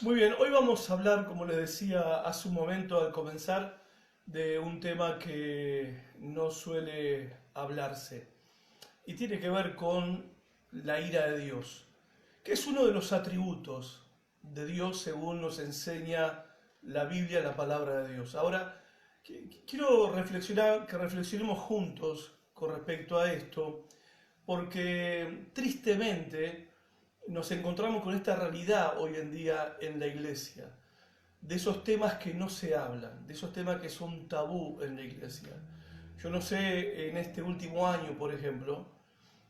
Muy bien, hoy vamos a hablar, como les decía hace un momento al comenzar, de un tema que no suele hablarse y tiene que ver con la ira de Dios, que es uno de los atributos de Dios según nos enseña la Biblia, la palabra de Dios. Ahora, quiero reflexionar, que reflexionemos juntos con respecto a esto, porque tristemente nos encontramos con esta realidad hoy en día en la iglesia, de esos temas que no se hablan, de esos temas que son tabú en la iglesia. Yo no sé, en este último año, por ejemplo,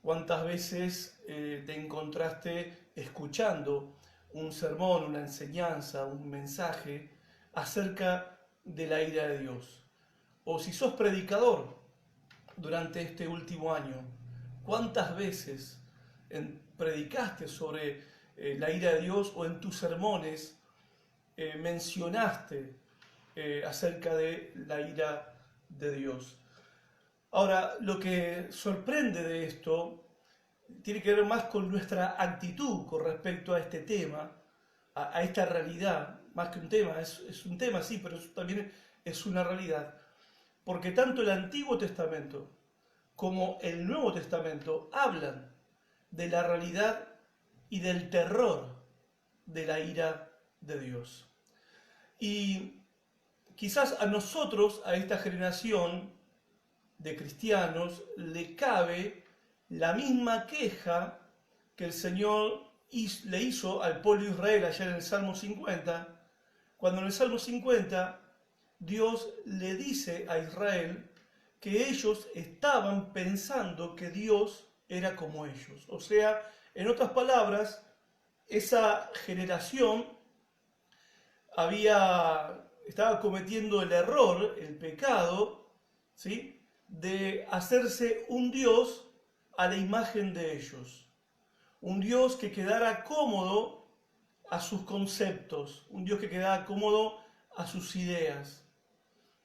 cuántas veces te encontraste escuchando un sermón, una enseñanza, un mensaje acerca de la ira de Dios. O si sos predicador durante este último año, ¿cuántas veces predicaste sobre la ira de Dios o en tus sermones mencionaste acerca de la ira de Dios? Ahora, lo que sorprende de esto tiene que ver más con nuestra actitud con respecto a este tema, a esta realidad, más que un tema, es un tema sí, pero también es una realidad, porque tanto el Antiguo Testamento como el Nuevo Testamento hablan de la realidad y del terror de la ira de Dios. Y quizás a nosotros, a esta generación de cristianos, le cabe la misma queja que el Señor le hizo al pueblo de Israel allá en el Salmo 50, cuando en el Salmo 50 Dios le dice a Israel que ellos estaban pensando que Dios era como ellos. O sea, en otras palabras, esa generación estaba cometiendo el error, el pecado, ¿sí?, de hacerse un Dios a la imagen de ellos. Un Dios que quedara cómodo a sus conceptos, un Dios que quedara cómodo a sus ideas,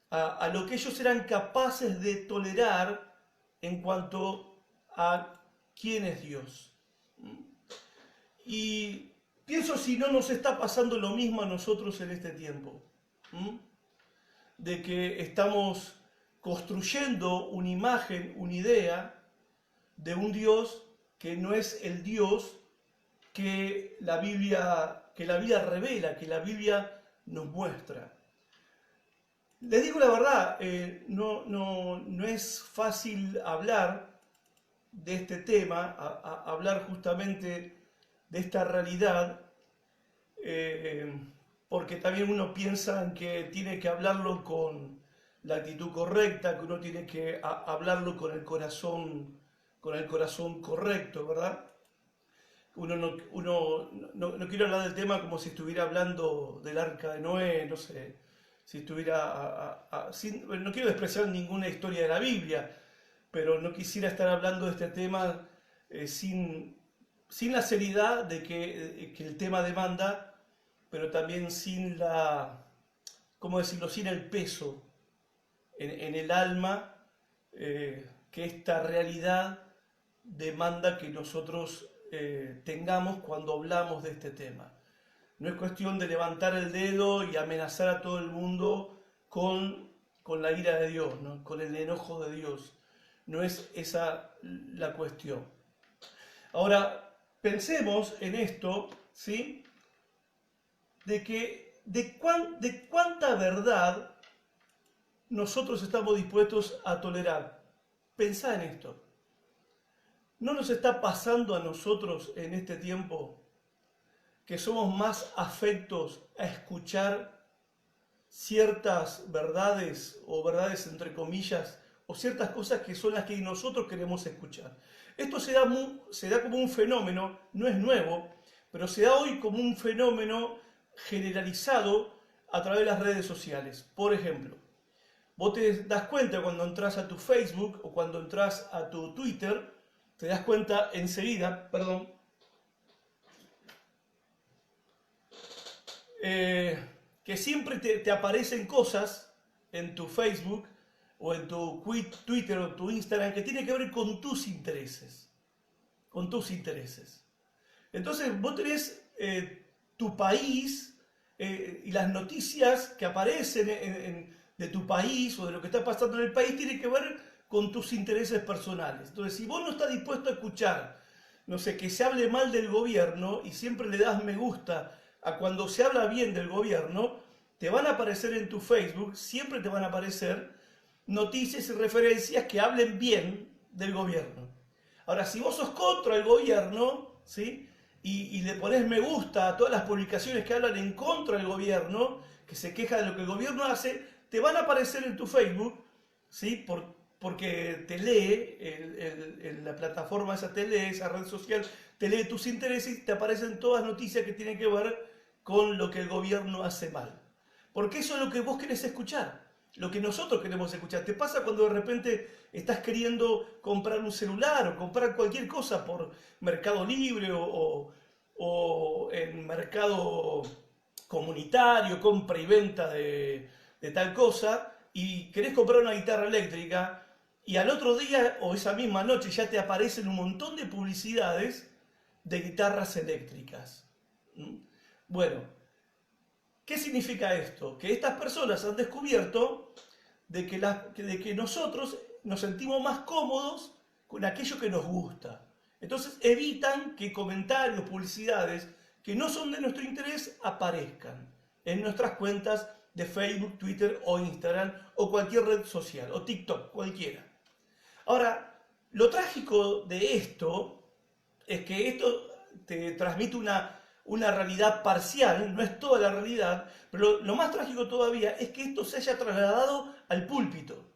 a lo que ellos eran capaces de tolerar en cuanto a quién es Dios. Y pienso si no nos está pasando lo mismo a nosotros en este tiempo, de que estamos construyendo una imagen, una idea de un Dios que no es el Dios que la Biblia revela, que la Biblia nos muestra. Les digo la verdad, no es fácil hablar de este tema, hablar justamente de esta realidad, porque también uno piensa en que tiene que hablarlo con la actitud correcta, que uno tiene que hablarlo con el corazón correcto, ¿verdad? Uno no quiere hablar del tema como si estuviera hablando del arca de Noé, no sé, si estuviera... no quiero despreciar ninguna historia de la Biblia, pero no quisiera estar hablando de este tema sin la seriedad que el tema demanda, pero también sin ¿cómo decirlo?, sin el peso en el alma que esta realidad demanda que nosotros tengamos cuando hablamos de este tema. No es cuestión de levantar el dedo y amenazar a todo el mundo con la ira de Dios, ¿no?, con el enojo de Dios. No es esa la cuestión. Ahora, pensemos en esto, ¿sí?, de cuánta verdad nosotros estamos dispuestos a tolerar. Pensá en esto. ¿No nos está pasando a nosotros en este tiempo que somos más afectos a escuchar ciertas verdades o verdades entre comillas o ciertas cosas que son las que nosotros queremos escuchar? Esto se da como un fenómeno, no es nuevo, pero se da hoy como un fenómeno generalizado a través de las redes sociales. Por ejemplo, vos te das cuenta cuando entras a tu Facebook o cuando entras a tu Twitter, te das cuenta enseguida, que siempre te aparecen cosas en tu Facebook o en tu Twitter o tu Instagram que tiene que ver con tus intereses. Con tus intereses. Entonces vos tenés tu país y las noticias que aparecen de tu país o de lo que está pasando en el país tienen que ver con tus intereses personales. Entonces, si vos no estás dispuesto a escuchar, no sé, que se hable mal del gobierno y siempre le das me gusta a cuando se habla bien del gobierno, te van a aparecer en tu Facebook, siempre te van a aparecer noticias y referencias que hablen bien del gobierno. Ahora, si vos sos contra el gobierno, ¿sí? Y le pones me gusta a todas las publicaciones que hablan en contra del gobierno, que se queja de lo que el gobierno hace, te van a aparecer en tu Facebook, ¿sí? Porque te lee, la plataforma esa te lee, esa red social, te lee tus intereses y te aparecen todas noticias que tienen que ver con lo que el gobierno hace mal. Porque eso es lo que vos querés escuchar, lo que nosotros queremos escuchar. ¿Te pasa cuando de repente estás queriendo comprar un celular o comprar cualquier cosa por Mercado Libre o en mercado comunitario, compra y venta de tal cosa, y querés comprar una guitarra eléctrica, y al otro día o esa misma noche ya te aparecen un montón de publicidades de guitarras eléctricas? Bueno, ¿qué significa esto? Que estas personas han descubierto de que nosotros nos sentimos más cómodos con aquello que nos gusta. Entonces evitan que comentarios, publicidades que no son de nuestro interés aparezcan en nuestras cuentas de Facebook, Twitter o Instagram o cualquier red social, o TikTok, cualquiera. Ahora, lo trágico de esto es que esto te transmite una realidad parcial, no es toda la realidad, pero lo más trágico todavía es que esto se haya trasladado al púlpito,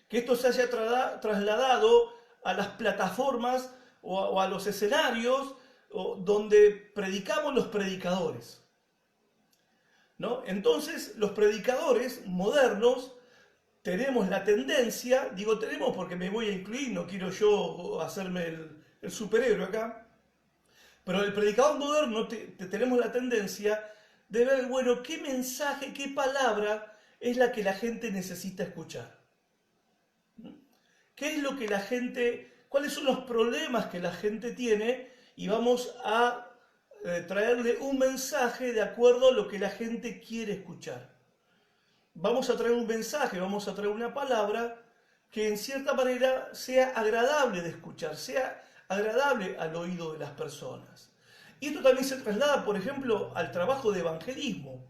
que esto se haya trasladado a las plataformas o a los escenarios donde predicamos los predicadores, ¿no? Entonces, los predicadores modernos tenemos la tendencia, digo tenemos porque me voy a incluir, no quiero yo hacerme el superhéroe acá, pero el predicador moderno tenemos la tendencia de ver, bueno, qué mensaje, qué palabra es la que la gente necesita escuchar. ¿Qué es lo que la gente, cuáles son los problemas que la gente tiene? Y vamos a traerle un mensaje de acuerdo a lo que la gente quiere escuchar. Vamos a traer un mensaje, vamos a traer una palabra que en cierta manera sea agradable de escuchar, sea agradable al oído de las personas. Y esto también se traslada, por ejemplo, al trabajo de evangelismo.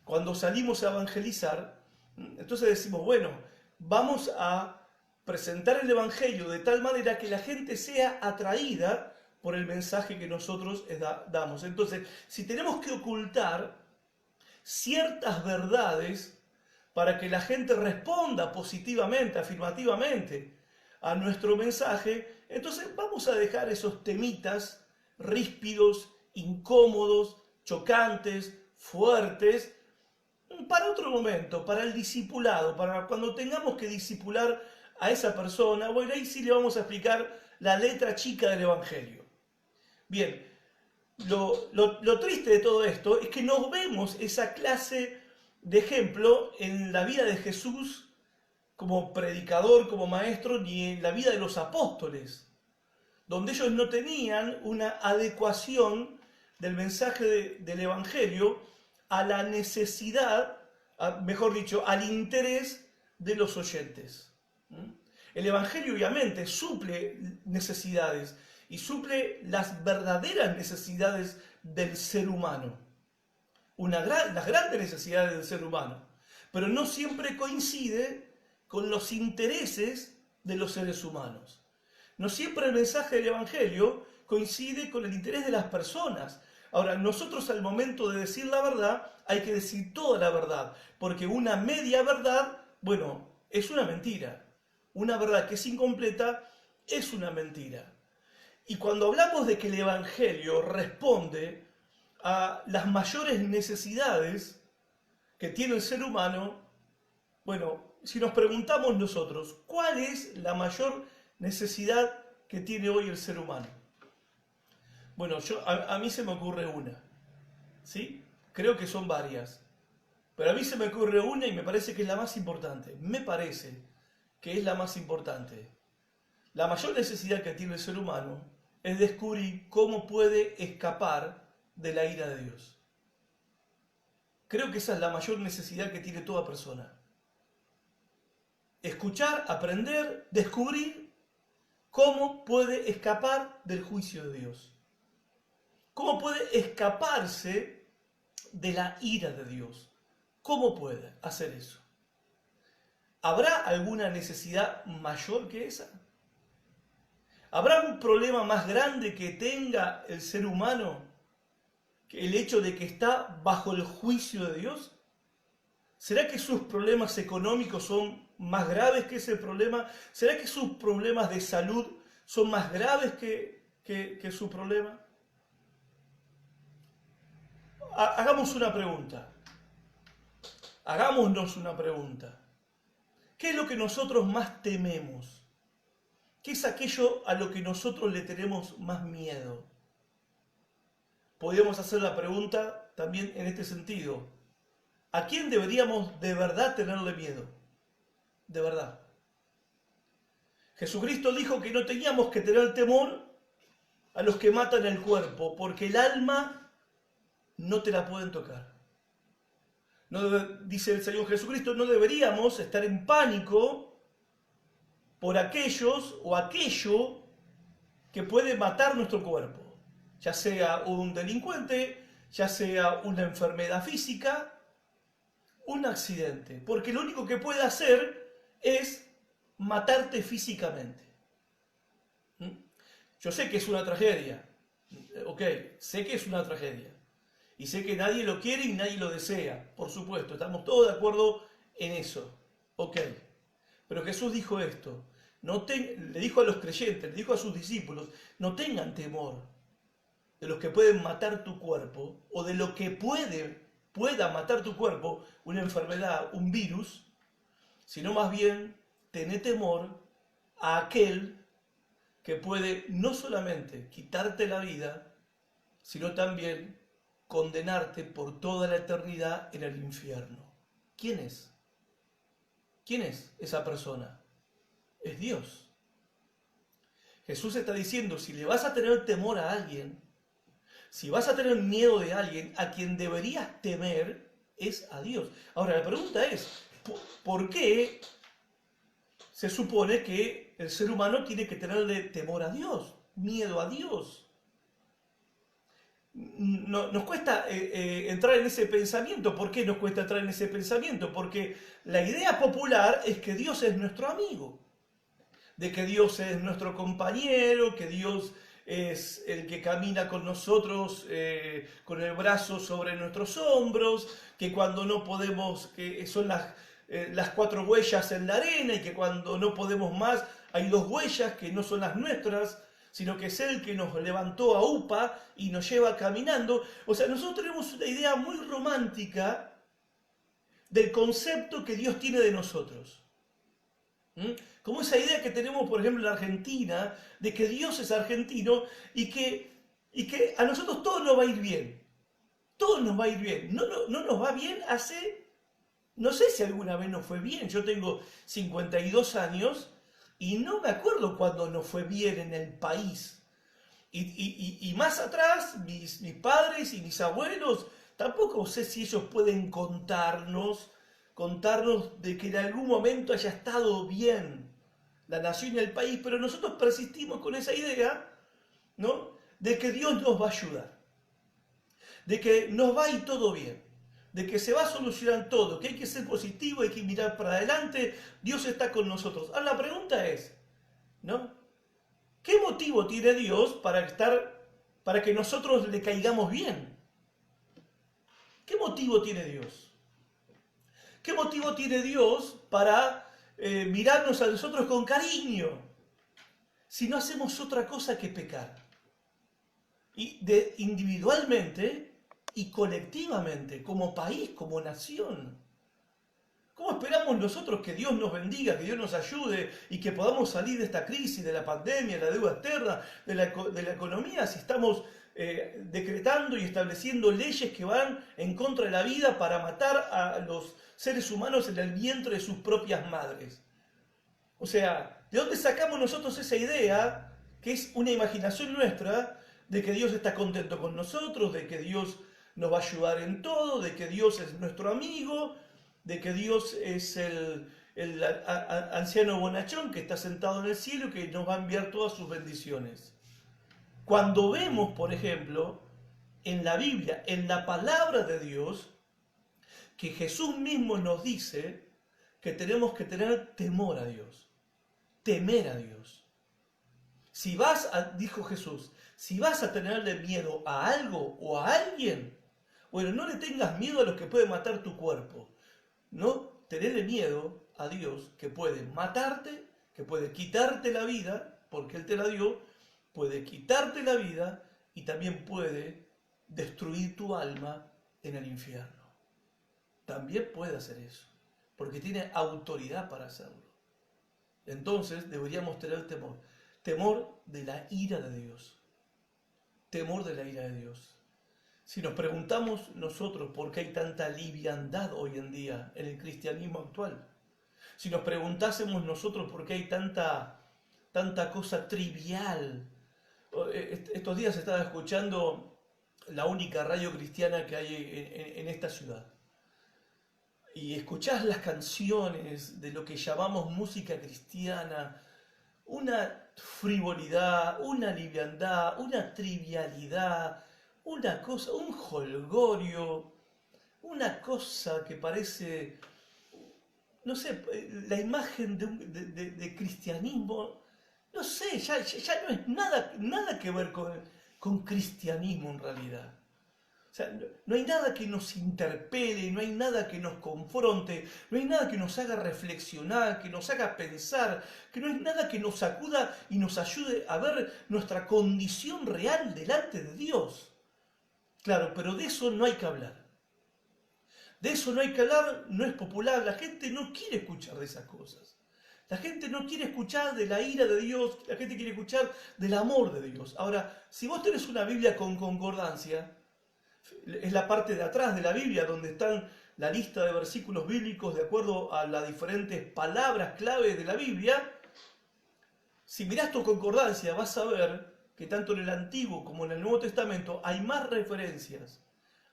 Cuando salimos a evangelizar, entonces decimos, bueno, vamos a presentar el evangelio de tal manera que la gente sea atraída por el mensaje que nosotros damos. Entonces, si tenemos que ocultar ciertas verdades para que la gente responda positivamente, afirmativamente a nuestro mensaje, entonces vamos a dejar esos temitas ríspidos, incómodos, chocantes, fuertes, para otro momento, para el discipulado, para cuando tengamos que discipular a esa persona. Bueno, ahí sí le vamos a explicar la letra chica del Evangelio. Bien, lo triste de todo esto es que no vemos esa clase de ejemplo en la vida de Jesús como predicador, como maestro, ni en la vida de los apóstoles, donde ellos no tenían una adecuación del mensaje del Evangelio a la necesidad, mejor dicho, al interés de los oyentes. El Evangelio obviamente suple necesidades y suple las verdaderas necesidades del ser humano, las grandes necesidades del ser humano, pero no siempre coincide con los intereses de los seres humanos. No siempre el mensaje del Evangelio coincide con el interés de las personas. Ahora, nosotros al momento de decir la verdad, hay que decir toda la verdad, porque una media verdad, bueno, es una mentira. Una verdad que es incompleta es una mentira. Y cuando hablamos de que el Evangelio responde a las mayores necesidades que tiene el ser humano, bueno, si nos preguntamos nosotros, ¿cuál es la mayor necesidad que tiene hoy el ser humano? Bueno, a mí se me ocurre una, ¿sí? Creo que son varias, pero a mí se me ocurre una y me parece que es la más importante. Me parece que es la más importante. La mayor necesidad que tiene el ser humano es descubrir cómo puede escapar de la ira de Dios. Creo que esa es la mayor necesidad que tiene toda persona. Escuchar, aprender, descubrir cómo puede escapar del juicio de Dios. Cómo puede escaparse de la ira de Dios. ¿Cómo puede hacer eso? ¿Habrá alguna necesidad mayor que esa? ¿Habrá un problema más grande que tenga el ser humano que el hecho de que está bajo el juicio de Dios? ¿Será que sus problemas económicos son más graves que ese problema? ¿Será que sus problemas de salud son más graves que su problema? Hagamos una pregunta. Hagámonos una pregunta. ¿Qué es lo que nosotros más tememos? ¿Qué es aquello a lo que nosotros le tenemos más miedo? Podríamos hacer la pregunta también en este sentido. ¿A quién deberíamos de verdad tenerle miedo? De verdad. Jesucristo dijo que no teníamos que tener temor a los que matan el cuerpo, porque el alma no te la pueden tocar. Dice el Señor Jesucristo, no deberíamos estar en pánico por aquellos o aquello que puede matar nuestro cuerpo, ya sea un delincuente, ya sea una enfermedad física, un accidente, porque lo único que puede hacer es matarte físicamente. Yo sé que es una tragedia, ok, sé que es una tragedia, y sé que nadie lo quiere y nadie lo desea, por supuesto, estamos todos de acuerdo en eso, ok, pero Jesús dijo esto, le dijo a los creyentes, le dijo a sus discípulos, no tengan temor de los que pueden matar tu cuerpo, o de lo que pueda matar tu cuerpo, una enfermedad, un virus, sino más bien tené temor a aquel que puede no solamente quitarte la vida, sino también condenarte por toda la eternidad en el infierno. ¿Quién es? ¿Quién es esa persona? Es Dios. Jesús está diciendo, si le vas a tener temor a alguien, si vas a tener miedo de alguien, a quien deberías temer es a Dios. Ahora, la pregunta es, ¿por qué se supone que el ser humano tiene que tenerle temor a Dios, miedo a Dios? Nos cuesta entrar en ese pensamiento. ¿Por qué nos cuesta entrar en ese pensamiento? Porque la idea popular es que Dios es nuestro amigo, de que Dios es nuestro compañero, que Dios es el que camina con nosotros con el brazo sobre nuestros hombros, que cuando no podemos, que son las 4 huellas en la arena, y que cuando no podemos más hay 2 huellas que no son las nuestras, sino que es Él que nos levantó a UPA y nos lleva caminando. O sea, nosotros tenemos una idea muy romántica del concepto que Dios tiene de nosotros. Como esa idea que tenemos, por ejemplo, en Argentina, de que Dios es argentino y que a nosotros todo nos va a ir bien. Todo nos va a ir bien. No nos va bien no sé si alguna vez nos fue bien. Yo tengo 52 años y no me acuerdo cuando nos fue bien en el país. Y más atrás, mis padres y mis abuelos, tampoco sé si ellos pueden contarnos de que en algún momento haya estado bien la nación y el país, pero nosotros persistimos con esa idea, ¿no?, de que Dios nos va a ayudar, de que nos va a ir todo bien, de que se va a solucionar todo, que hay que ser positivo, hay que mirar para adelante, Dios está con nosotros. Ahora la pregunta es, ¿no?, ¿qué motivo tiene Dios para que nosotros le caigamos bien? ¿Qué motivo tiene Dios? ¿Qué motivo tiene Dios para mirarnos a nosotros con cariño si no hacemos otra cosa que pecar? Y individualmente y colectivamente, como país, como nación. ¿Cómo esperamos nosotros que Dios nos bendiga, que Dios nos ayude y que podamos salir de esta crisis, de la pandemia, de la deuda externa, de la economía, si estamos decretando y estableciendo leyes que van en contra de la vida para matar a los seres humanos en el vientre de sus propias madres? O sea, ¿de dónde sacamos nosotros esa idea, que es una imaginación nuestra, de que Dios está contento con nosotros, de que Dios nos va a ayudar en todo, de que Dios es nuestro amigo, de que Dios es el anciano bonachón que está sentado en el cielo y que nos va a enviar todas sus bendiciones. Cuando vemos, por ejemplo, en la Biblia, en la palabra de Dios, que Jesús mismo nos dice que tenemos que tener temor a Dios, temer a Dios. Dijo Jesús, si vas a tenerle miedo a algo o a alguien, bueno, no le tengas miedo a los que pueden matar tu cuerpo, no, tenerle miedo a Dios que puede matarte, que puede quitarte la vida, porque Él te la dio, puede quitarte la vida y también puede destruir tu alma en el infierno. También puede hacer eso, porque tiene autoridad para hacerlo. Entonces deberíamos tener temor. Temor de la ira de Dios. Temor de la ira de Dios. Si nos preguntamos nosotros por qué hay tanta liviandad hoy en día en el cristianismo actual, si nos preguntásemos nosotros por qué hay tanta cosa trivial. Estos días estaba escuchando la única radio cristiana que hay en esta ciudad. Y escuchás las canciones de lo que llamamos música cristiana, una frivolidad, una liviandad, una trivialidad, una cosa, un jolgorio, una cosa que parece, no sé, la imagen de cristianismo, no sé, ya no es nada que ver con cristianismo en realidad. O sea, no hay nada que nos interpele, no hay nada que nos confronte, no hay nada que nos haga reflexionar, que nos haga pensar, que no hay nada que nos sacuda y nos ayude a ver nuestra condición real delante de Dios. Claro, pero de eso no hay que hablar. De eso no hay que hablar, no es popular, la gente no quiere escuchar de esas cosas. La gente no quiere escuchar de la ira de Dios, la gente quiere escuchar del amor de Dios. Ahora, si vos tenés una Biblia con concordancia, es la parte de atrás de la Biblia donde están la lista de versículos bíblicos de acuerdo a las diferentes palabras clave de la Biblia. Si mirás tu concordancia vas a ver que tanto en el Antiguo como en el Nuevo Testamento hay más referencias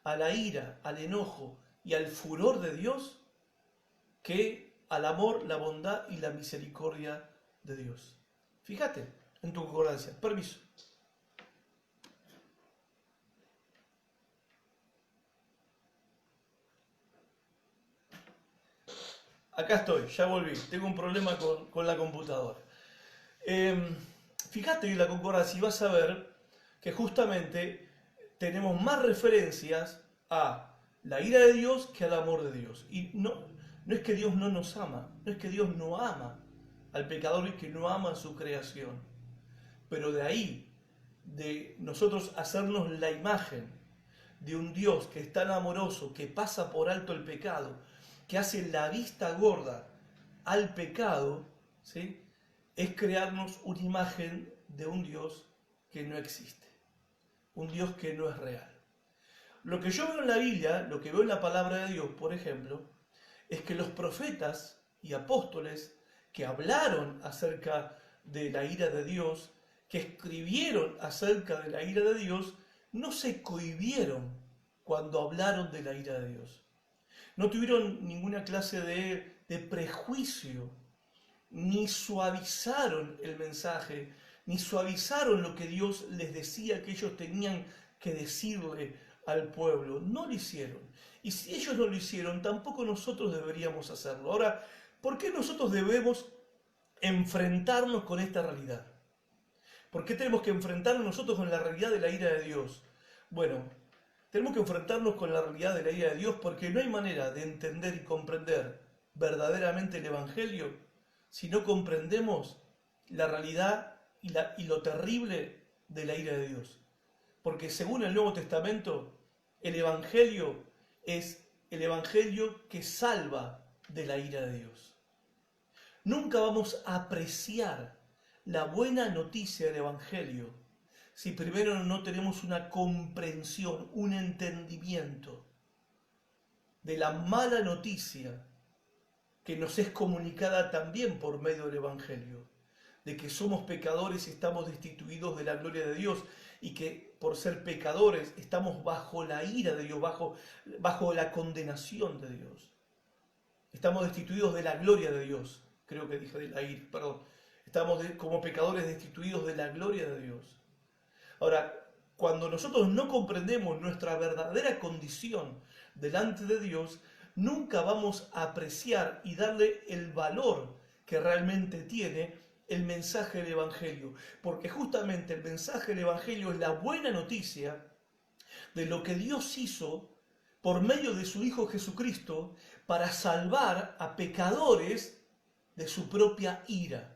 a la ira, al enojo y al furor de Dios que al amor, la bondad y la misericordia de Dios. Fíjate en tu concordancia. Permiso. Acá estoy, ya volví. Tengo un problema con la computadora. Fíjate en la concordancia y vas a ver que justamente tenemos más referencias a la ira de Dios que al amor de Dios. Y no es que Dios no nos ama, no es que Dios no ama al pecador y que no ama a su creación. Pero de ahí, de nosotros hacernos la imagen de un Dios que es tan amoroso, que pasa por alto el pecado, que hace la vista gorda al pecado, ¿sí? Es crearnos una imagen de un Dios que no existe, un Dios que no es real. Lo que yo veo en la Biblia, lo que veo en la palabra de Dios, por ejemplo, es que los profetas y apóstoles que hablaron acerca de la ira de Dios, que escribieron acerca de la ira de Dios, no se cohibieron cuando hablaron de la ira de Dios. No tuvieron ninguna clase de prejuicio, ni suavizaron el mensaje, ni suavizaron lo que Dios les decía que ellos tenían que decirle al pueblo. No lo hicieron. Y si ellos no lo hicieron, tampoco nosotros deberíamos hacerlo. Ahora, ¿por qué nosotros debemos enfrentarnos con esta realidad? ¿Por qué tenemos que enfrentarnos nosotros con la realidad de la ira de Dios? Bueno, tenemos que enfrentarnos con la realidad de la ira de Dios porque no hay manera de entender y comprender verdaderamente el Evangelio si no comprendemos la realidad y lo terrible de la ira de Dios. Porque según el Nuevo Testamento, el Evangelio es el Evangelio que salva de la ira de Dios. Nunca vamos a apreciar la buena noticia del Evangelio si primero no tenemos una comprensión, un entendimiento de la mala noticia que nos es comunicada también por medio del Evangelio, de que somos pecadores y estamos destituidos de la gloria de Dios y que por ser pecadores, estamos bajo la ira de Dios, bajo la condenación de Dios. Estamos destituidos de la gloria de Dios. Creo que dije de la ira, perdón. Estamos como pecadores destituidos de la gloria de Dios. Ahora, cuando nosotros no comprendemos nuestra verdadera condición delante de Dios, nunca vamos a apreciar y darle el valor que realmente tiene el mensaje del Evangelio. Porque justamente el mensaje del Evangelio es la buena noticia de lo que Dios hizo por medio de su Hijo Jesucristo para salvar a pecadores de su propia ira,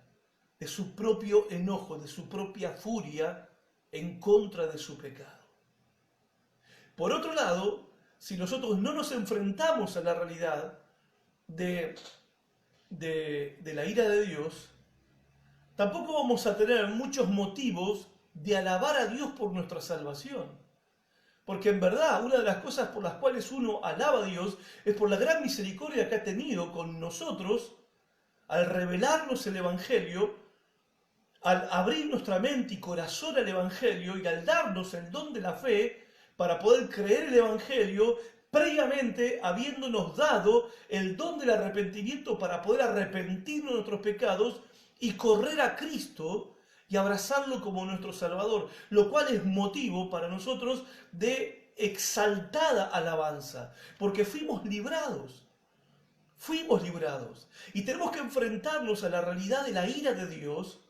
de su propio enojo, de su propia furia en contra de su pecado. Por otro lado, si nosotros no nos enfrentamos a la realidad de la ira de Dios, tampoco vamos a tener muchos motivos de alabar a Dios por nuestra salvación. Porque en verdad, una de las cosas por las cuales uno alaba a Dios es por la gran misericordia que ha tenido con nosotros al revelarnos el Evangelio, al abrir nuestra mente y corazón al Evangelio y al darnos el don de la fe para poder creer el Evangelio, previamente habiéndonos dado el don del arrepentimiento para poder arrepentirnos de nuestros pecados y correr a Cristo y abrazarlo como nuestro Salvador, lo cual es motivo para nosotros de exaltada alabanza, porque fuimos librados. Fuimos librados. Y tenemos que enfrentarnos a la realidad de la ira de Dios,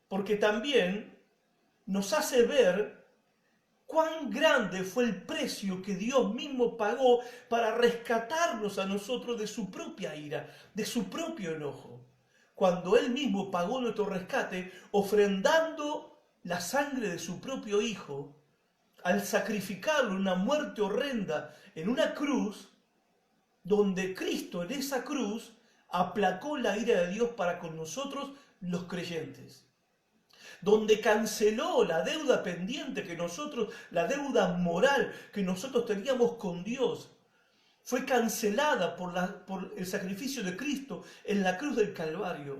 porque también nos hace ver cuán grande fue el precio que Dios mismo pagó para rescatarnos a nosotros de su propia ira, de su propio enojo. Cuando Él mismo pagó nuestro rescate, ofrendando la sangre de su propio Hijo, al sacrificarlo en una muerte horrenda en una cruz, donde Cristo en esa cruz aplacó la ira de Dios para con nosotros los creyentes, donde canceló la deuda pendiente que nosotros, la deuda moral que nosotros teníamos con Dios, fue cancelada por el sacrificio de Cristo en la cruz del Calvario.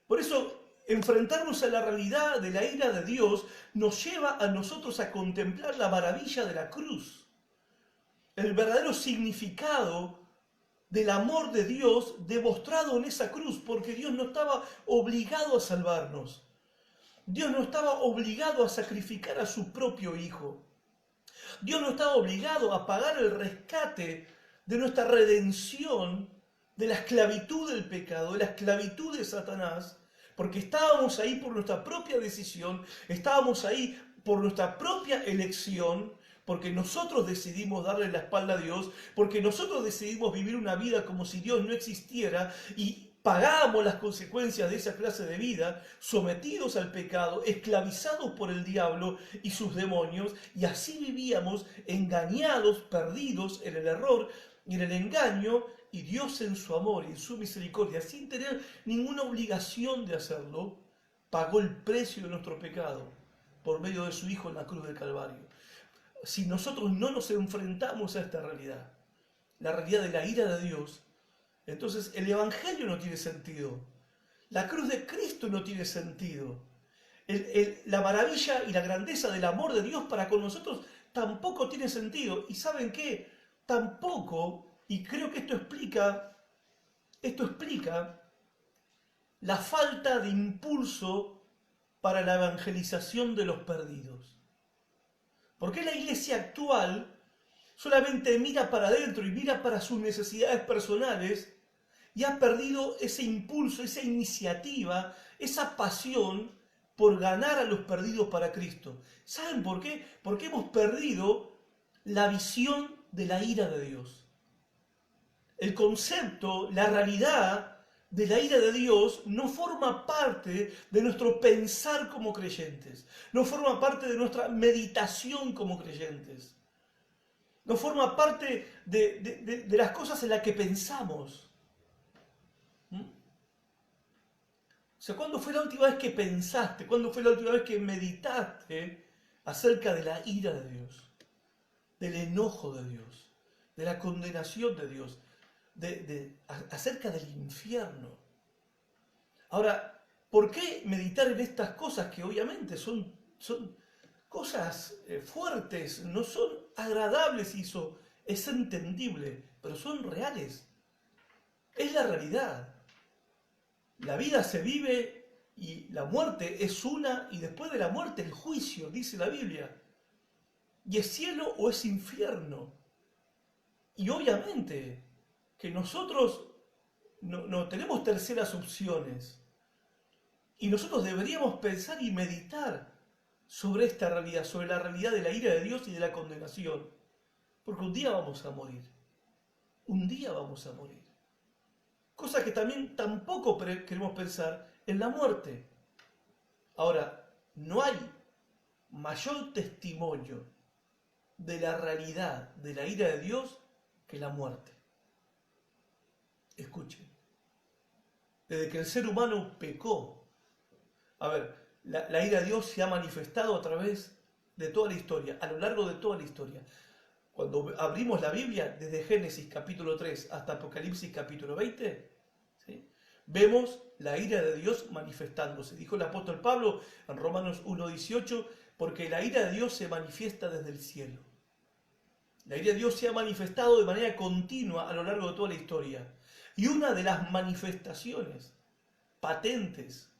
Por eso, enfrentarnos a la realidad de la ira de Dios nos lleva a nosotros a contemplar la maravilla de la cruz, el verdadero significado del amor de Dios demostrado en esa cruz, porque Dios no estaba obligado a salvarnos. Dios no estaba obligado a sacrificar a su propio Hijo. Dios no estaba obligado a pagar el rescate de nuestra redención de la esclavitud del pecado, de la esclavitud de Satanás, porque estábamos ahí por nuestra propia decisión, estábamos ahí por nuestra propia elección, porque nosotros decidimos darle la espalda a Dios, porque nosotros decidimos vivir una vida como si Dios no existiera y pagamos las consecuencias de esa clase de vida, sometidos al pecado, esclavizados por el diablo y sus demonios, y así vivíamos engañados, perdidos en el error y en el engaño, y Dios en su amor y en su misericordia, sin tener ninguna obligación de hacerlo, pagó el precio de nuestro pecado por medio de su Hijo en la cruz del Calvario. Si nosotros no nos enfrentamos a esta realidad, la realidad de la ira de Dios, entonces el Evangelio no tiene sentido. La cruz de Cristo no tiene sentido. La maravilla y la grandeza del amor de Dios para con nosotros tampoco tiene sentido. ¿Y saben qué? Tampoco, y creo que esto explica la falta de impulso para la evangelización de los perdidos. ¿Por qué la iglesia actual solamente mira para adentro y mira para sus necesidades personales y ha perdido ese impulso, esa iniciativa, esa pasión por ganar a los perdidos para Cristo? ¿Saben por qué? Porque hemos perdido la visión de la ira de Dios. El concepto, la realidad de la ira de Dios no forma parte de nuestro pensar como creyentes, no forma parte de nuestra meditación como creyentes, no forma parte de las cosas en las que pensamos. O sea, ¿cuándo fue la última vez que pensaste? ¿Cuándo fue la última vez que meditaste acerca de la ira de Dios? Del enojo de Dios, de la condenación de Dios, acerca del infierno. Ahora, ¿por qué meditar en estas cosas que obviamente son cosas fuertes, no son agradables y eso es entendible, pero son reales. Es la realidad. La vida se vive y la muerte es una, y después de la muerte el juicio, dice la Biblia. Y es cielo o es infierno. Y obviamente que nosotros no tenemos terceras opciones. Y nosotros deberíamos pensar y meditar sobre esta realidad, sobre la realidad de la ira de Dios y de la condenación. Porque un día vamos a morir. Un día vamos a morir. Cosa que también tampoco queremos pensar en la muerte. Ahora, no hay mayor testimonio de la realidad de la ira de Dios que la muerte. Escuchen, desde que el ser humano pecó, la ira de Dios se ha manifestado a través de toda la historia, a lo largo de toda la historia. Cuando abrimos la Biblia, desde Génesis capítulo 3 hasta Apocalipsis capítulo 20, ¿sí?, vemos la ira de Dios manifestándose. Dijo el apóstol Pablo en Romanos 1:18, porque la ira de Dios se manifiesta desde el cielo. La ira de Dios se ha manifestado de manera continua a lo largo de toda la historia. Y una de las manifestaciones patentes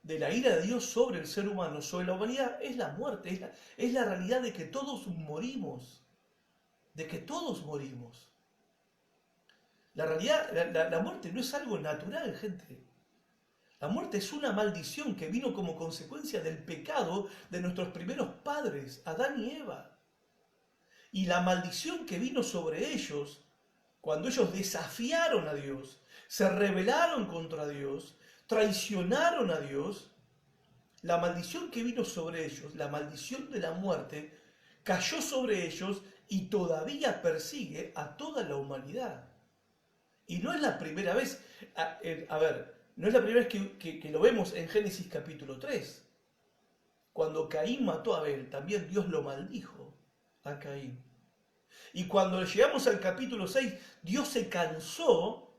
de la ira de Dios sobre el ser humano, sobre la humanidad, es la muerte, es la realidad de que todos morimos. De que todos morimos. La realidad, la muerte no es algo natural, gente. La muerte es una maldición que vino como consecuencia del pecado de nuestros primeros padres, Adán y Eva. Y la maldición que vino sobre ellos, cuando ellos desafiaron a Dios, se rebelaron contra Dios, traicionaron a Dios, la maldición que vino sobre ellos, la maldición de la muerte, cayó sobre ellos y todavía persigue a toda la humanidad. Y no es la primera vez, no es la primera vez que lo vemos en Génesis capítulo 3. Cuando Caín mató a Abel, también Dios lo maldijo a Caín. Y cuando llegamos al capítulo 6, Dios se cansó,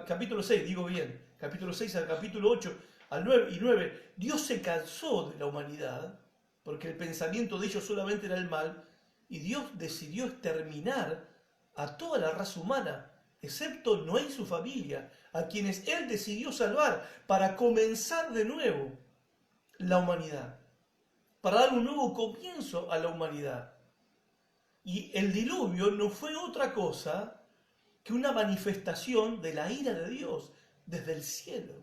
capítulo 6, digo bien, capítulo 6 al capítulo 8, al 9 y 9, Dios se cansó de la humanidad, porque el pensamiento de ellos solamente era el mal, y Dios decidió exterminar a toda la raza humana, excepto Noé y su familia, a quienes Él decidió salvar para comenzar de nuevo la humanidad, para dar un nuevo comienzo a la humanidad. Y el diluvio no fue otra cosa que una manifestación de la ira de Dios desde el cielo.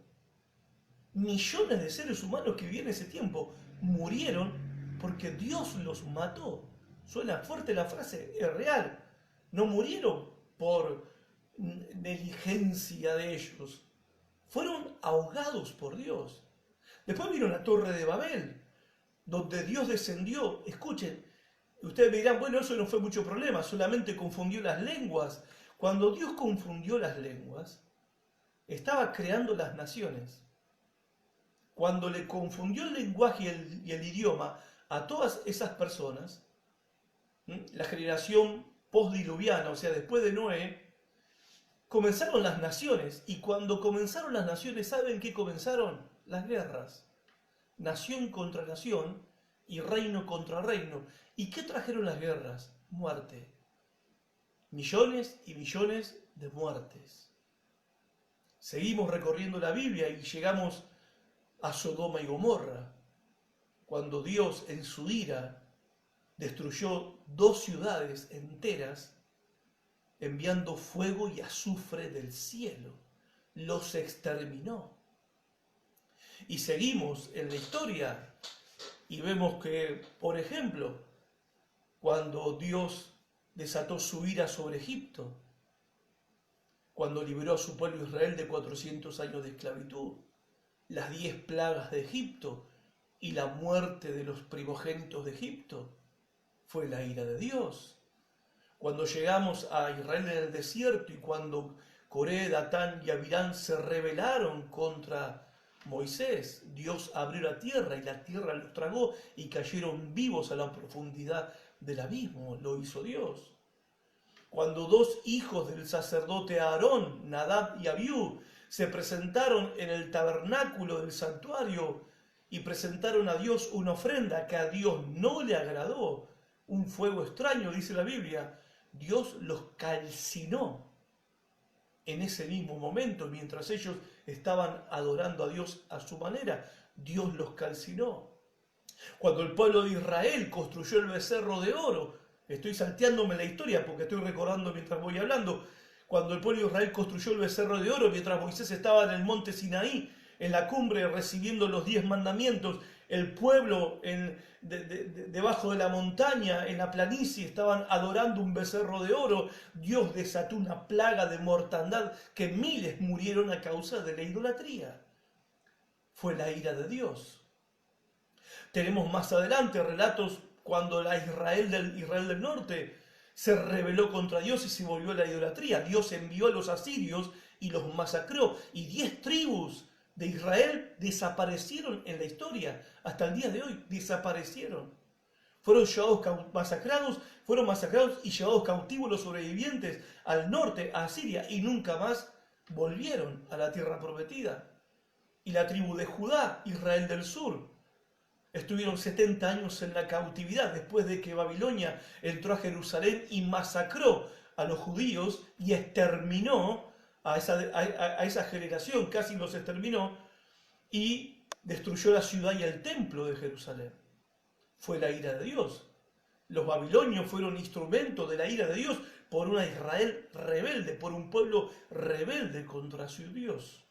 Millones de seres humanos que vivían en ese tiempo murieron porque Dios los mató. Suena fuerte la frase, es real. No murieron por negligencia de ellos. Fueron ahogados por Dios. Después vino la Torre de Babel, donde Dios descendió. Escuchen, ustedes me dirán, bueno, eso no fue mucho problema, solamente confundió las lenguas. Cuando Dios confundió las lenguas, estaba creando las naciones. Cuando le confundió el lenguaje y el idioma a todas esas personas, la generación postdiluviana, o sea, después de Noé, comenzaron las naciones. Y cuando comenzaron las naciones, ¿saben qué comenzaron? Las guerras. Nación contra nación y reino contra reino. ¿Y qué trajeron las guerras? Muerte. Millones y millones de muertes. Seguimos recorriendo la Biblia y llegamos a Sodoma y Gomorra, cuando Dios en su ira destruyó 2 ciudades enteras, enviando fuego y azufre del cielo. Los exterminó. Y seguimos en la historia y vemos que, por ejemplo, cuando Dios desató su ira sobre Egipto, cuando liberó a su pueblo Israel de 400 años de esclavitud, las 10 plagas de Egipto y la muerte de los primogénitos de Egipto, fue la ira de Dios. Cuando llegamos a Israel en el desierto y cuando Coré, Datán y Abirán se rebelaron contra Moisés, Dios abrió la tierra y la tierra los tragó y cayeron vivos a la profundidad del abismo, lo hizo Dios. Cuando 2 hijos del sacerdote Aarón, Nadab y Abiú, se presentaron en el tabernáculo del santuario y presentaron a Dios una ofrenda que a Dios no le agradó, un fuego extraño, dice la Biblia, Dios los calcinó en ese mismo momento, mientras ellos estaban adorando a Dios a su manera, Dios los calcinó. Cuando el pueblo de Israel construyó el becerro de oro, estoy salteándome la historia porque estoy recordando mientras voy hablando, cuando el pueblo de Israel construyó el becerro de oro, mientras Moisés estaba en el monte Sinaí, en la cumbre recibiendo los 10 mandamientos, el pueblo debajo de la montaña, en la planicie, estaban adorando un becerro de oro. Dios desató una plaga de mortandad que miles murieron a causa de la idolatría. Fue la ira de Dios. Tenemos más adelante relatos cuando la Israel del norte se rebeló contra Dios y se volvió a la idolatría. Dios envió a los asirios y los masacró. Y 10 tribus de Israel desaparecieron en la historia. Hasta el día de hoy desaparecieron. Fueron masacrados y llevados cautivos los sobrevivientes al norte, a Asiria, y nunca más volvieron a la tierra prometida. Y la tribu de Judá, Israel del sur, estuvieron 70 años en la cautividad después de que Babilonia entró a Jerusalén y masacró a los judíos y exterminó a esa generación, casi los exterminó, y destruyó la ciudad y el templo de Jerusalén. Fue la ira de Dios. Los babilonios fueron instrumento de la ira de Dios por una Israel rebelde, por un pueblo rebelde contra su Dios.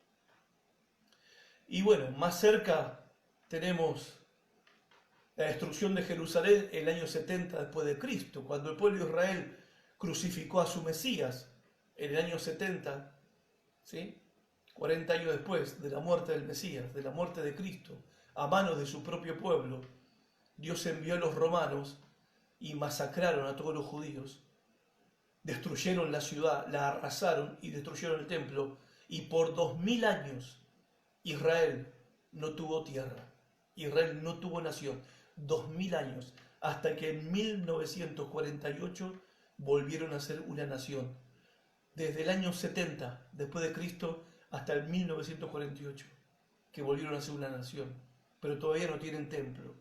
Y bueno, más cerca tenemos la destrucción de Jerusalén en el año 70 después de Cristo, cuando el pueblo de Israel crucificó a su Mesías en el año 70, ¿sí? 40 años después de la muerte del Mesías, de la muerte de Cristo, a manos de su propio pueblo, Dios envió a los romanos y masacraron a todos los judíos, destruyeron la ciudad, la arrasaron y destruyeron el templo, y por 2000 años Israel no tuvo tierra, Israel no tuvo nación, 2000 años, hasta que en 1948 volvieron a ser una nación. Desde el año 70 después de Cristo hasta el 1948, que volvieron a ser una nación, pero todavía no tienen templo.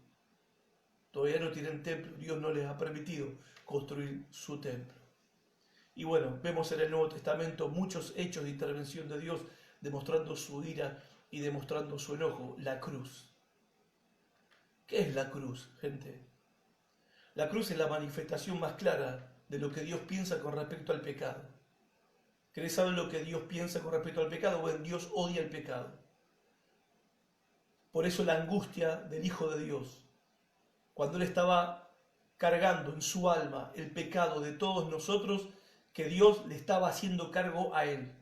Todavía no tienen templo, Dios no les ha permitido construir su templo. Y bueno, vemos en el Nuevo Testamento muchos hechos de intervención de Dios demostrando su ira y demostrando su enojo. La cruz. ¿Qué es la cruz, gente? La cruz es la manifestación más clara de lo que Dios piensa con respecto al pecado. ¿Querés saber lo que Dios piensa con respecto al pecado? Bueno, Dios odia el pecado. Por eso la angustia del Hijo de Dios, cuando Él estaba cargando en su alma el pecado de todos nosotros, que Dios le estaba haciendo cargo a Él.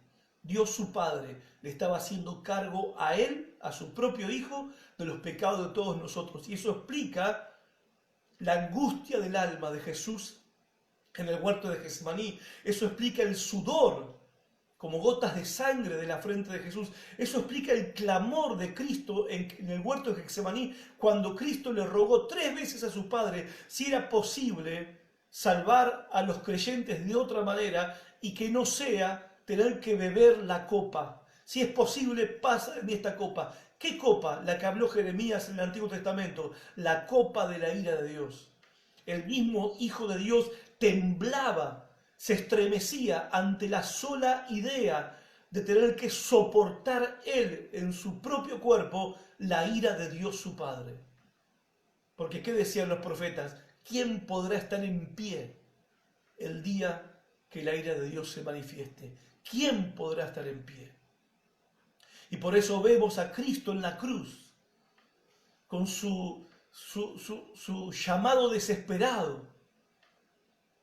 Dios su Padre le estaba haciendo cargo a Él, a su propio Hijo, de los pecados de todos nosotros. Y eso explica la angustia del alma de Jesús en el huerto de Getsemaní. Eso explica el sudor, como gotas de sangre de la frente de Jesús. Eso explica el clamor de Cristo en el huerto de Getsemaní, cuando Cristo le rogó 3 veces a su Padre si era posible salvar a los creyentes de otra manera y que no sea tener que beber la copa. Si es posible, pasa de mí esta copa. ¿Qué copa? La que habló Jeremías en el Antiguo Testamento, la copa de la ira de Dios. El mismo Hijo de Dios temblaba, se estremecía ante la sola idea de tener que soportar Él en su propio cuerpo la ira de Dios su Padre. Porque ¿qué decían los profetas? ¿Quién podrá estar en pie el día que la ira de Dios se manifieste? ¿Quién podrá estar en pie? Y por eso vemos a Cristo en la cruz, con su llamado desesperado,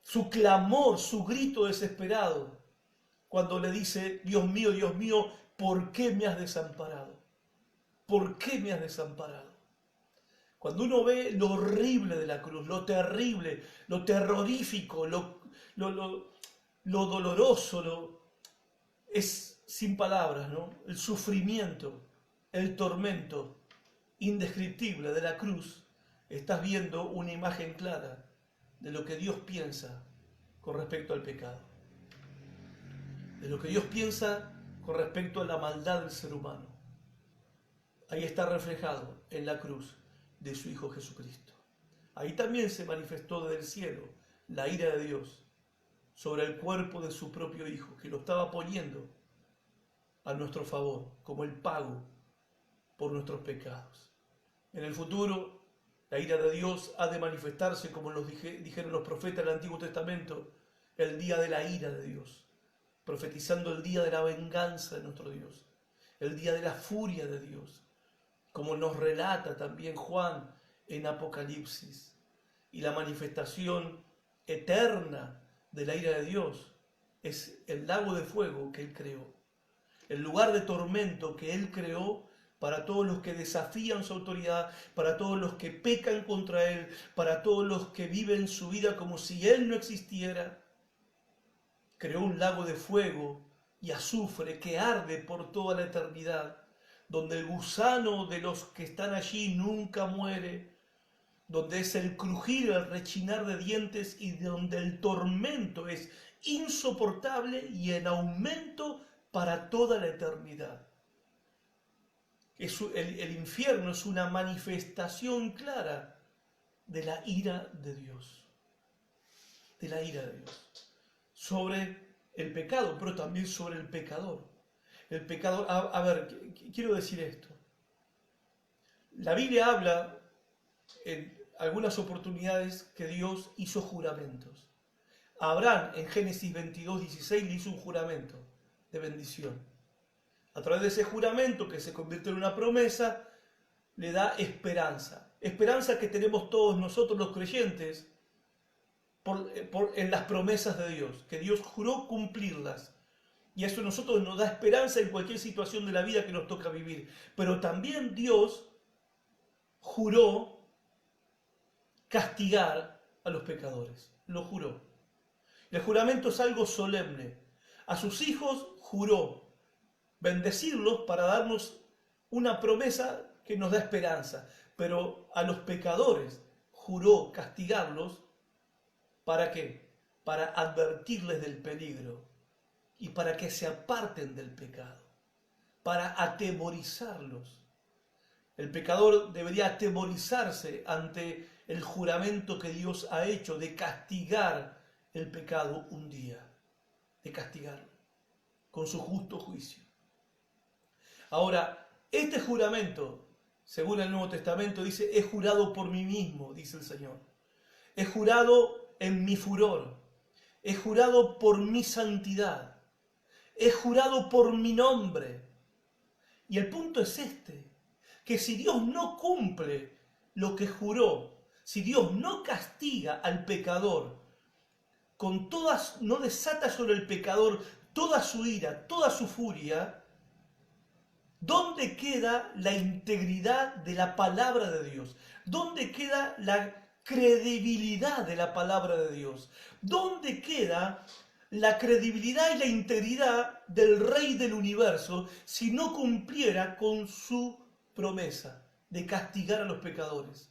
su clamor, su grito desesperado, cuando le dice: Dios mío, ¿por qué me has desamparado? ¿Por qué me has desamparado? Cuando uno ve lo horrible de la cruz, lo terrible, lo terrorífico, lo doloroso, es sin palabras, ¿no? El sufrimiento, el tormento indescriptible de la cruz, estás viendo una imagen clara de lo que Dios piensa con respecto al pecado, de lo que Dios piensa con respecto a la maldad del ser humano. ahí está reflejado en la cruz de su Hijo Jesucristo. Ahí también se manifestó desde el cielo la ira de Dios sobre el cuerpo de su propio Hijo, que lo estaba poniendo a nuestro favor, como el pago por nuestros pecados. En el futuro, la ira de Dios ha de manifestarse, como dijeron los profetas del Antiguo Testamento, el día de la ira de Dios, profetizando el día de la venganza de nuestro Dios, el día de la furia de Dios, como nos relata también Juan en Apocalipsis, y la manifestación eterna de la ira de Dios es el lago de fuego que Él creó, el lugar de tormento que Él creó para todos los que desafían su autoridad, para todos los que pecan contra Él, para todos los que viven su vida como si Él no existiera. Creó un lago de fuego y azufre que arde por toda la eternidad, donde el gusano de los que están allí nunca muere, donde es el crujir, el rechinar de dientes y donde el tormento es insoportable y en aumento para toda la eternidad. El infierno es una manifestación clara de la ira de Dios, sobre el pecado, pero también sobre el pecador. El pecador, a ver, quiero decir esto. La Biblia habla en algunas oportunidades que Dios hizo juramentos. A Abraham en Génesis 22:16 le hizo un juramento de bendición. A través de ese juramento, que se convierte en una promesa, le da esperanza. Esperanza que tenemos todos nosotros los creyentes en las promesas de Dios, que Dios juró cumplirlas. Y eso a nosotros nos da esperanza en cualquier situación de la vida que nos toca vivir. Pero también Dios juró castigar a los pecadores. Lo juró. El juramento es algo solemne. A sus hijos juró bendecirlos para darnos una promesa que nos da esperanza. Pero a los pecadores juró castigarlos. ¿Para qué? Para advertirles del peligro y para que se aparten del pecado, para atemorizarlos. El pecador debería atemorizarse ante el juramento que Dios ha hecho de castigar el pecado un día, de castigarlo con su justo juicio. Ahora, este juramento, según el Nuevo Testamento, dice: he jurado por mí mismo, dice el Señor. He jurado en mi furor, he jurado por mi santidad, he jurado por mi nombre. Y el punto es este, que si Dios no cumple lo que juró, si Dios no castiga al pecador, no desata sobre el pecador toda su ira, toda su furia, ¿dónde queda la integridad de la palabra de Dios? ¿Dónde queda la credibilidad de la palabra de Dios? ¿Dónde queda la credibilidad y la integridad del Rey del Universo si no cumpliera con su promesa de castigar a los pecadores?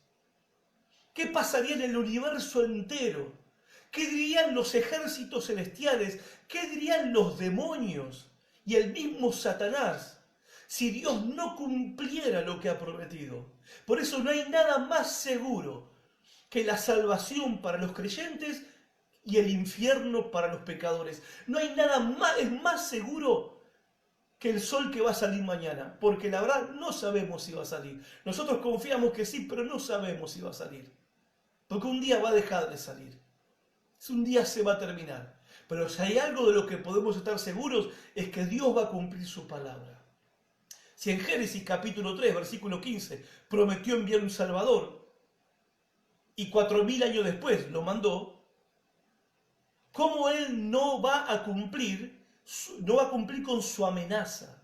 ¿Qué pasaría en el universo entero? ¿Qué dirían los ejércitos celestiales? ¿Qué dirían los demonios y el mismo Satanás si Dios no cumpliera lo que ha prometido? Por eso no hay nada más seguro que la salvación para los creyentes y el infierno para los pecadores. No hay nada más, es más seguro que el sol que va a salir mañana, porque la verdad no sabemos si va a salir. Nosotros confiamos que sí, pero no sabemos si va a salir, porque un día va a dejar de salir. Un día se va a terminar. Pero si hay algo de lo que podemos estar seguros, es que Dios va a cumplir su palabra. Si en Génesis capítulo 3, versículo 15, prometió enviar un Salvador, y 4000 años después lo mandó, ¿cómo Él no va a cumplir con su amenaza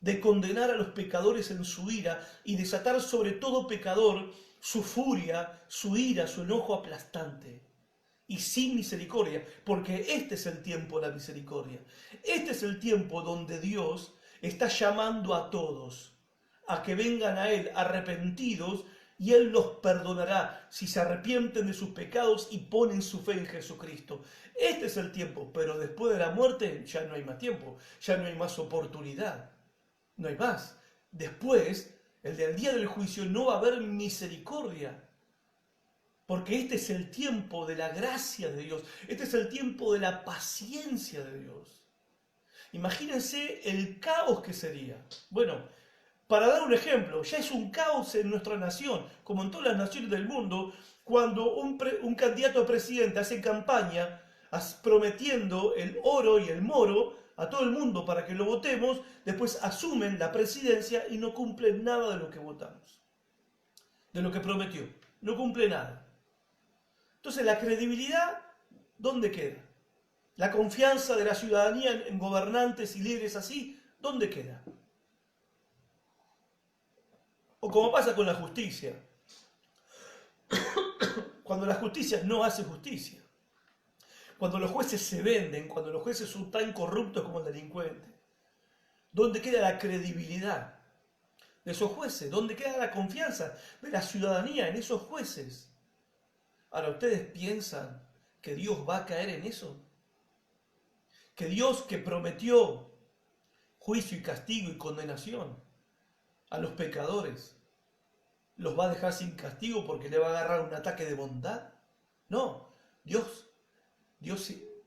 de condenar a los pecadores en su ira y desatar sobre todo pecador su furia, su ira, su enojo aplastante y sin misericordia? Porque este es el tiempo de la misericordia. Este es el tiempo donde Dios está llamando a todos a que vengan a Él arrepentidos, y Él los perdonará si se arrepienten de sus pecados y ponen su fe en Jesucristo. Este es el tiempo, pero después de la muerte ya no hay más tiempo, ya no hay más oportunidad, no hay más. después, el del día del juicio, no va a haber misericordia. Porque este es el tiempo de la gracia de Dios. Este es el tiempo de la paciencia de Dios. Imagínense el caos que sería. Bueno, para dar un ejemplo, ya es un caos en nuestra nación, como en todas las naciones del mundo, cuando un candidato a presidente hace campaña prometiendo el oro y el moro a todo el mundo para que lo votemos, después asumen la presidencia y no cumplen nada de lo que votamos, de lo que prometió. No cumple nada. Entonces, la credibilidad, ¿dónde queda? La confianza de la ciudadanía en gobernantes y líderes así, ¿dónde queda? O como pasa con la justicia. Cuando la justicia no hace justicia. Cuando los jueces se venden, cuando los jueces son tan corruptos como el delincuente. ¿Dónde queda la credibilidad de esos jueces? ¿Dónde queda la confianza de la ciudadanía en esos jueces? Ahora, ¿ustedes piensan que Dios va a caer en eso? Que Dios, que prometió juicio y castigo y condenación a los pecadores, los va a dejar sin castigo porque le va a agarrar un ataque de bondad. No, Dios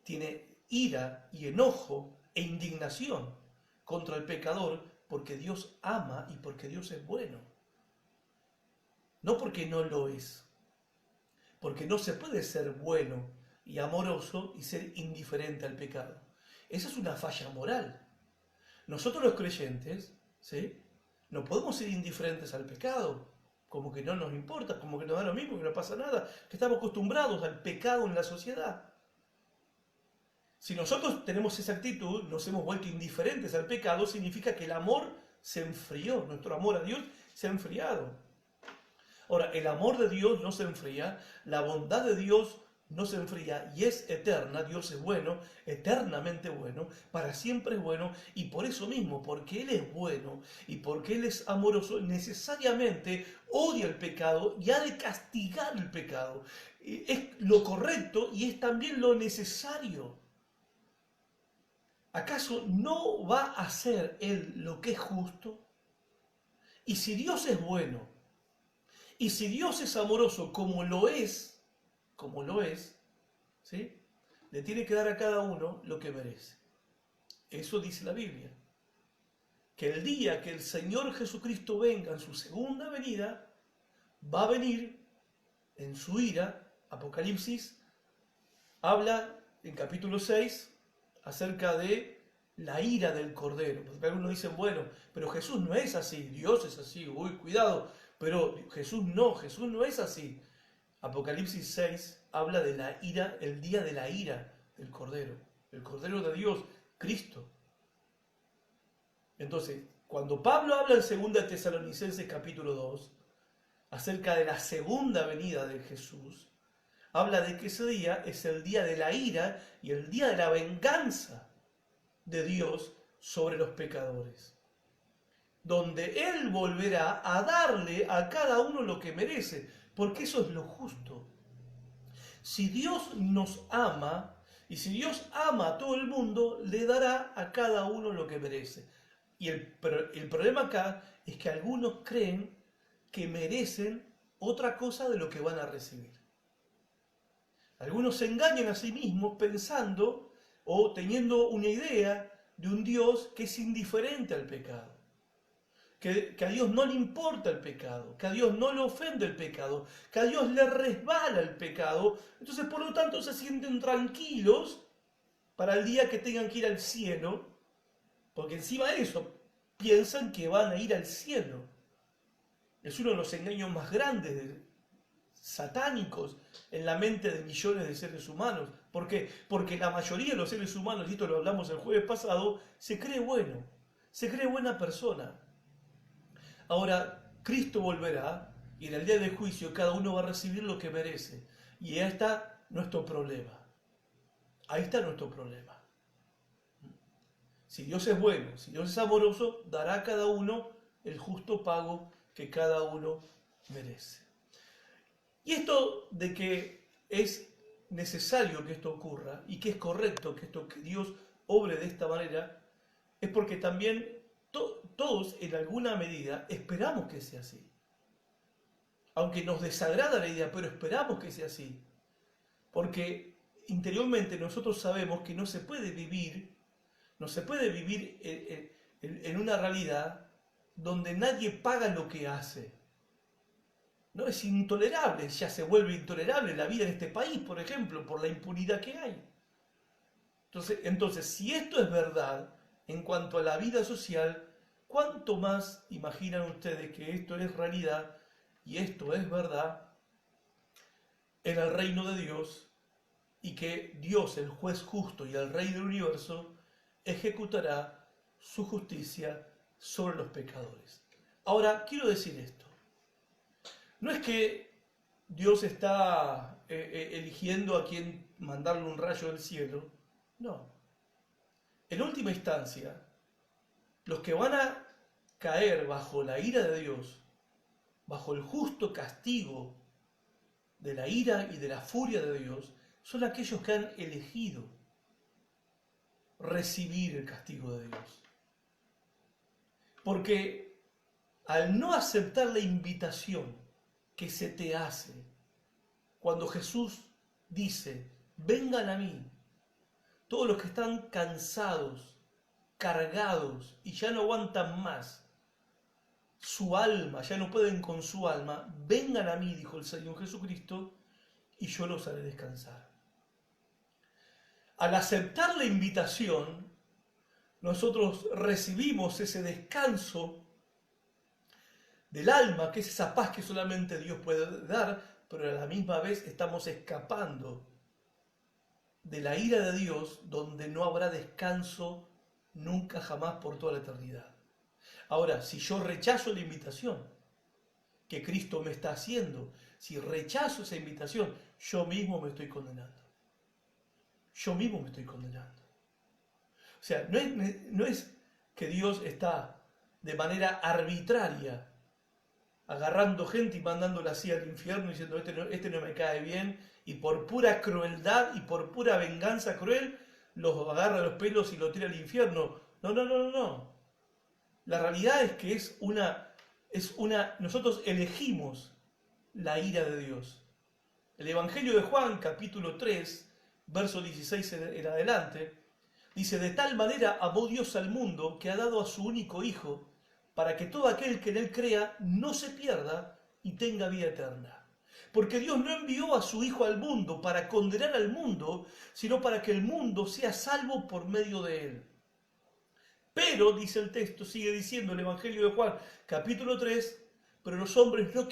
tiene ira y enojo e indignación contra el pecador porque Dios ama y porque Dios es bueno. No porque no lo es. Porque no se puede ser bueno y amoroso y ser indiferente al pecado. Esa es una falla moral. Nosotros los creyentes, ¿sí?, no podemos ser indiferentes al pecado, como que no nos importa, como que nos da lo mismo, que no pasa nada, que estamos acostumbrados al pecado en la sociedad. Si nosotros tenemos esa actitud, nos hemos vuelto indiferentes al pecado, significa que el amor se enfrió, nuestro amor a Dios se ha enfriado. Ahora, el amor de Dios no se enfría, la bondad de Dios no se enfría y es eterna. Dios es bueno, eternamente bueno, para siempre es bueno, y por eso mismo, porque Él es bueno y porque Él es amoroso, necesariamente odia el pecado y ha de castigar el pecado. Es lo correcto y es también lo necesario. ¿Acaso no va a hacer Él lo que es justo? Y si Dios es bueno, y si Dios es amoroso como lo es, ¿sí?, le tiene que dar a cada uno lo que merece. Eso dice la Biblia. Que el día que el Señor Jesucristo venga en su segunda venida, va a venir en su ira. Apocalipsis habla en capítulo 6 acerca de la ira del Cordero. Porque algunos dicen, bueno, pero Jesús no es así, Dios es así, uy, cuidado. Pero Jesús no es así. Apocalipsis 6 habla de la ira, el día de la ira del Cordero. El Cordero de Dios, Cristo. Entonces, cuando Pablo habla en 2 Tesalonicenses capítulo 2, acerca de la segunda venida de Jesús, habla de que ese día es el día de la ira y el día de la venganza de Dios sobre los pecadores, donde Él volverá a darle a cada uno lo que merece, porque eso es lo justo. Si Dios nos ama, y si Dios ama a todo el mundo, le dará a cada uno lo que merece. Y el problema acá es que algunos creen que merecen otra cosa de lo que van a recibir. Algunos se engañan a sí mismos pensando o teniendo una idea de un Dios que es indiferente al pecado. Que a Dios no le importa el pecado, que a Dios no le ofende el pecado, que a Dios le resbala el pecado. Entonces, por lo tanto, se sienten tranquilos para el día que tengan que ir al cielo, porque encima de eso piensan que van a ir al cielo. Es uno de los engaños más grandes, satánicos, en la mente de millones de seres humanos. ¿Por qué? Porque la mayoría de los seres humanos, y esto lo hablamos el jueves pasado, se cree bueno, se cree buena persona. Ahora, Cristo volverá y en el día del juicio cada uno va a recibir lo que merece. Y ahí está nuestro problema. Ahí está nuestro problema. Si Dios es bueno, si Dios es amoroso, dará a cada uno el justo pago que cada uno merece. Y esto de que es necesario que esto ocurra y que es correcto que Dios obre de esta manera, es porque también todos en alguna medida esperamos que sea así. Aunque nos desagrada la idea, pero esperamos que sea así. Porque interiormente nosotros sabemos que no se puede vivir en una realidad donde nadie paga lo que hace. No, es intolerable, ya se vuelve intolerable la vida en este país, por ejemplo, por la impunidad que hay. Entonces, si esto es verdad en cuanto a la vida social, ¿cuánto más imaginan ustedes que esto es realidad y esto es verdad en el reino de Dios, y que Dios, el juez justo y el rey del universo, ejecutará su justicia sobre los pecadores? Ahora, quiero decir esto. No es que Dios está eligiendo a quien mandarle un rayo del cielo, no. En última instancia, los que van a caer bajo la ira de Dios, bajo el justo castigo de la ira y de la furia de Dios, son aquellos que han elegido recibir el castigo de Dios. Porque al no aceptar la invitación que se te hace, cuando Jesús dice, vengan a mí, todos los que están cansados, cargados y ya no aguantan más su alma, ya no pueden con su alma, vengan a mí, dijo el Señor Jesucristo, y yo los haré descansar. Al aceptar la invitación, nosotros recibimos ese descanso del alma, que es esa paz que solamente Dios puede dar, pero a la misma vez estamos escapando de la ira de Dios, donde no habrá descanso nunca jamás por toda la eternidad. Ahora, si yo rechazo la invitación que Cristo me está haciendo, si rechazo esa invitación, yo mismo me estoy condenando. Yo mismo me estoy condenando. O sea, no es que Dios está de manera arbitraria agarrando gente y mandándola así al infierno diciendo este no me cae bien, y por pura crueldad y por pura venganza cruel los agarra los pelos y los tira al infierno. No. La realidad es que nosotros elegimos la ira de Dios. El Evangelio de Juan, capítulo 3, verso 16 en adelante, dice: de tal manera amó Dios al mundo que ha dado a su único Hijo, para que todo aquel que en él crea no se pierda y tenga vida eterna. Porque Dios no envió a su Hijo al mundo para condenar al mundo, sino para que el mundo sea salvo por medio de él. Pero, dice el texto, sigue diciendo el Evangelio de Juan, capítulo 3, pero los hombres no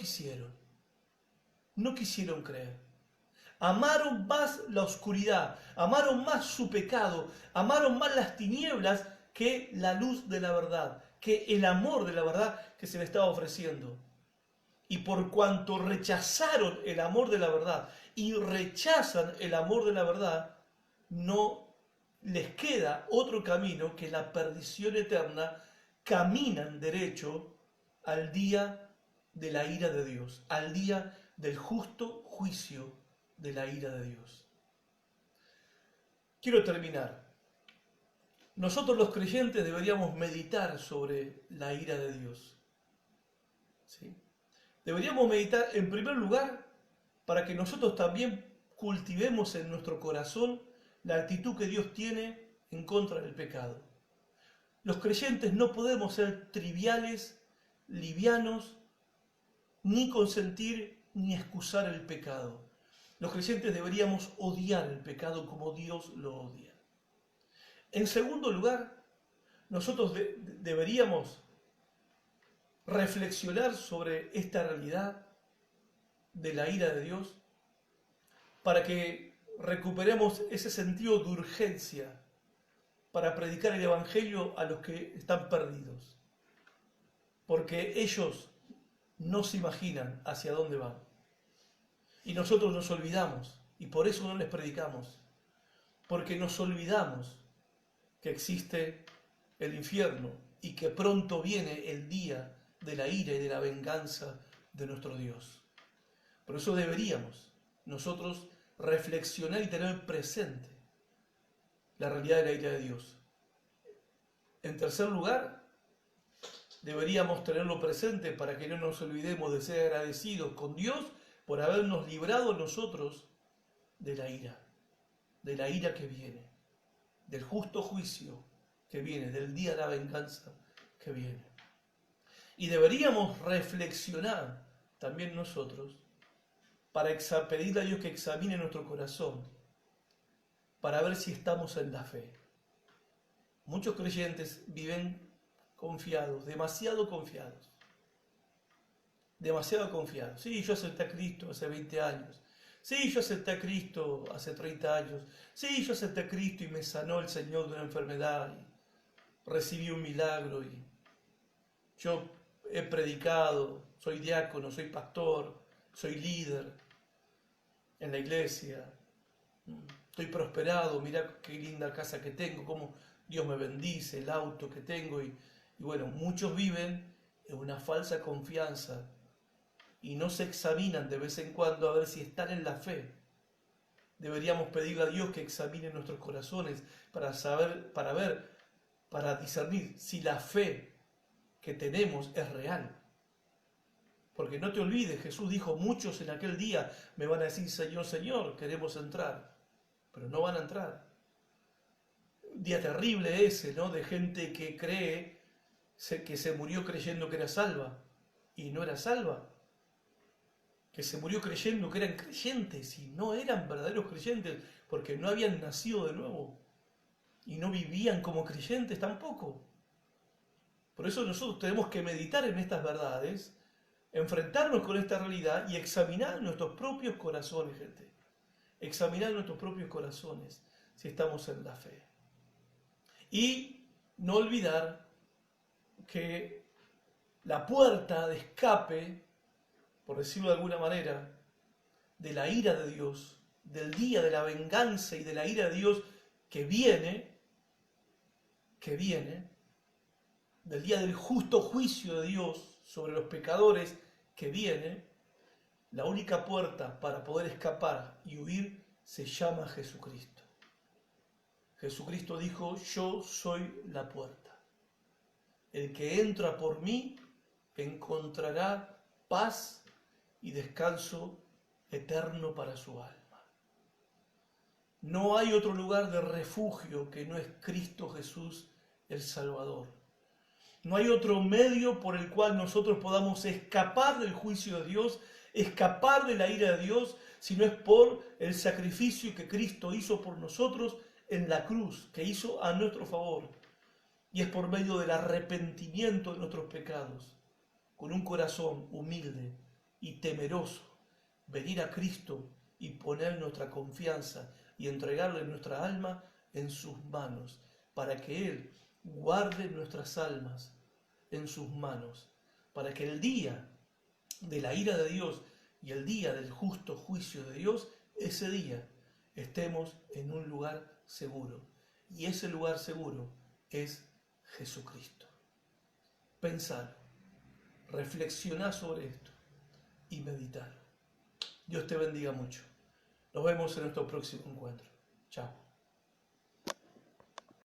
quisieron creer. Amaron más la oscuridad, amaron más su pecado, amaron más las tinieblas que la luz de la verdad, que el amor de la verdad que se le estaba ofreciendo. Y por cuanto rechazaron el amor de la verdad y rechazan el amor de la verdad, no les queda otro camino que la perdición eterna. Caminan derecho al día de la ira de Dios, al día del justo juicio de la ira de Dios. Quiero terminar. Nosotros los creyentes deberíamos meditar sobre la ira de Dios. ¿Sí? Deberíamos meditar en primer lugar para que nosotros también cultivemos en nuestro corazón la actitud que Dios tiene en contra del pecado. Los creyentes no podemos ser triviales, livianos, ni consentir ni excusar el pecado. Los creyentes deberíamos odiar el pecado como Dios lo odia. En segundo lugar, nosotros deberíamos reflexionar sobre esta realidad de la ira de Dios para que recuperemos ese sentido de urgencia para predicar el Evangelio a los que están perdidos, porque ellos no se imaginan hacia dónde van y nosotros nos olvidamos, y por eso no les predicamos, porque nos olvidamos que existe el infierno y que pronto viene el día de la ira y de la venganza de nuestro Dios. Por eso deberíamos nosotros reflexionar y tener presente la realidad de la ira de Dios. En tercer lugar, deberíamos tenerlo presente para que no nos olvidemos de ser agradecidos con Dios por habernos librado nosotros de la ira que viene, del justo juicio que viene, del día de la venganza que viene. Y deberíamos reflexionar también nosotros para pedirle a Dios que examine nuestro corazón, para ver si estamos en la fe. Muchos creyentes viven confiados, demasiado confiados. Demasiado confiados. Sí, yo acepté a Cristo hace 20 años. Sí, yo acepté a Cristo hace 30 años. Sí, yo acepté a Cristo y me sanó el Señor de una enfermedad. Y recibí un milagro. Y yo he predicado, soy diácono, soy pastor, soy líder en la iglesia. Estoy prosperado, mirá qué linda casa que tengo, cómo Dios me bendice, el auto que tengo. Y bueno, muchos viven en una falsa confianza y no se examinan de vez en cuando a ver si están en la fe. Deberíamos pedirle a Dios que examine nuestros corazones para saber, para discernir si la fe que tenemos es real. Porque no te olvides, Jesús dijo, muchos en aquel día me van a decir, Señor, Señor, queremos entrar, pero no van a entrar. Un día terrible ese, ¿no? De gente que cree que se murió creyendo que era salva y no era salva. Que se murió creyendo que eran creyentes y no eran verdaderos creyentes porque no habían nacido de nuevo y no vivían como creyentes tampoco. Por eso nosotros tenemos que meditar en estas verdades, enfrentarnos con esta realidad y examinar nuestros propios corazones, gente. Examinar nuestros propios corazones si estamos en la fe. Y no olvidar que la puerta de escape, por decirlo de alguna manera, de la ira de Dios, del día de la venganza y de la ira de Dios que viene, del día del justo juicio de Dios sobre los pecadores que viene, la única puerta para poder escapar y huir se llama Jesucristo. Jesucristo dijo, yo soy la puerta. El que entra por mí encontrará paz y descanso eterno para su alma. No hay otro lugar de refugio que no es Cristo Jesús el Salvador. No hay otro medio por el cual nosotros podamos escapar del juicio de Dios, escapar de la ira de Dios, sino es por el sacrificio que Cristo hizo por nosotros en la cruz, que hizo a nuestro favor. Y es por medio del arrepentimiento de nuestros pecados, con un corazón humilde y temeroso, venir a Cristo y poner nuestra confianza y entregarle nuestra alma en sus manos, para que Él guarde nuestras almas en sus manos, para que el día de la ira de Dios y el día del justo juicio de Dios, ese día estemos en un lugar seguro. Y ese lugar seguro es Jesucristo. Pensalo, reflexioná sobre esto y meditalo. Dios te bendiga mucho. Nos vemos en nuestro próximo encuentro. Chao.